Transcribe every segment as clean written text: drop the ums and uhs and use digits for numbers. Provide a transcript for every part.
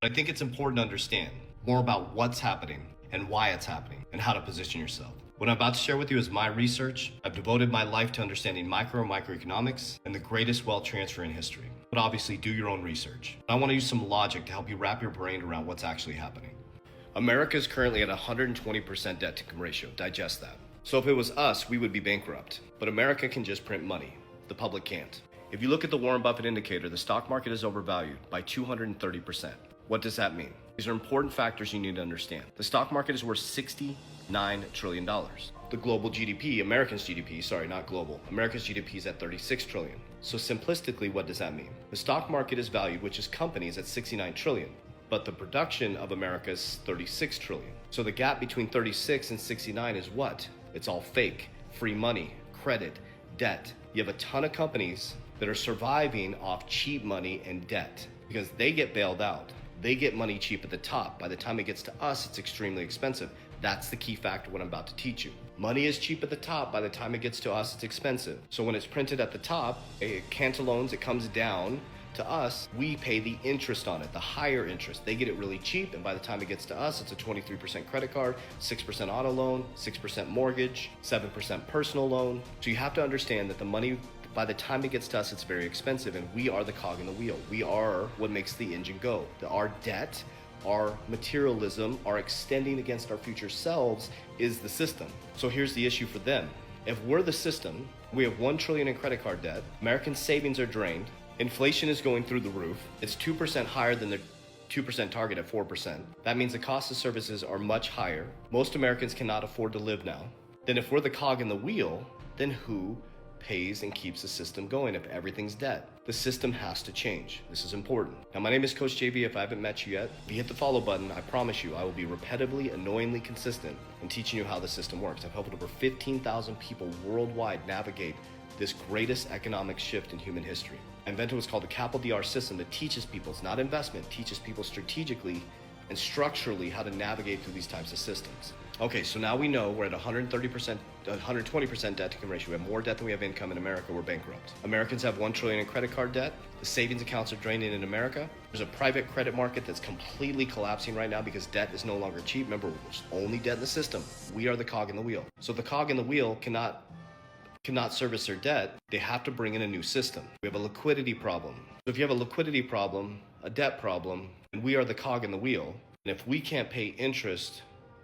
I think it's important to understand more about what's happening and why it's happening and how to position yourself. What I'm about to share with you is my research. I've devoted my life to understanding microeconomics and the greatest wealth transfer in history. But obviously, do your own research. I want to use some logic to help you wrap your brain around what's actually happening. America is currently at 120% debt to income ratio. Digest that. So if it was us, we would be bankrupt. But America can just print money. The public can't. If you look at the Warren Buffett indicator, the stock market is overvalued by 230%. What does that mean? These are important factors you need to understand. The stock market is worth $69 trillion. The global GDP, America's GDP is at 36 trillion. So simplistically, what does that mean? The stock market is valued, which is companies, at 69 trillion. But the production of America is 36 trillion. So the gap between 36 and 69 is what? It's all fake. Free money, credit, debt. You have a ton of companies that are surviving off cheap money and debt because they get bailed out. They get money cheap at the top. By the time it gets to us, it's extremely expensive. That's the key factor what I'm about to teach you. Money is cheap at the top. By the time it gets to us, it's expensive. So when it's printed at the top, Cantalones, it comes down to us, we pay the interest on it, the higher interest. They get it really cheap, and by the time it gets to us, it's a 23% credit card, 6% auto loan, 6% mortgage, 7% personal loan. So you have to understand that the money, by the time it gets to us, it's very expensive, and we are the cog in the wheel. We are what makes the engine go. Our debt, our materialism, our extending against our future selves is the system. So here's the issue for them. If we're the system, we have 1 trillion in credit card debt, American savings are drained, inflation is going through the roof, it's 2% higher than the 2% target at 4%. That means the cost of services are much higher. Most Americans cannot afford to live now. Then if we're the cog in the wheel, then who pays and keeps the system going if everything's debt? The system has to change. This is important. Now, my name is Coach JV. If I haven't met you yet, if you hit the follow button, I promise you I will be repetitively, annoyingly consistent in teaching you how the system works. I've helped over 15,000 people worldwide navigate this greatest economic shift in human history. I invented what's called the Capital DR system that teaches people, it's not investment, teaches people strategically and structurally how to navigate through these types of systems. Okay, so now we know we're at 130%, 120% debt to income ratio. We have more debt than we have income in America. We're bankrupt. Americans have 1 trillion in credit card debt. The savings accounts are draining in America. There's a private credit market that's completely collapsing right now because debt is no longer cheap. Remember, there's only debt in the system. We are the cog in the wheel. So the cog in the wheel cannot service their debt, they have to bring in a new system. We have a liquidity problem. So if you have a liquidity problem, a debt problem, and we are the cog in the wheel, and if we can't pay interest,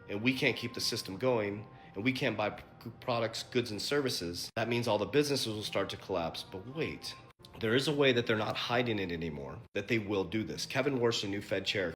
and we can't keep the system going, and we can't buy products, goods, and services, that means all the businesses will start to collapse. But wait, there is a way that they're not hiding it anymore, that they will do this. Kevin Warsh, the new Fed chair,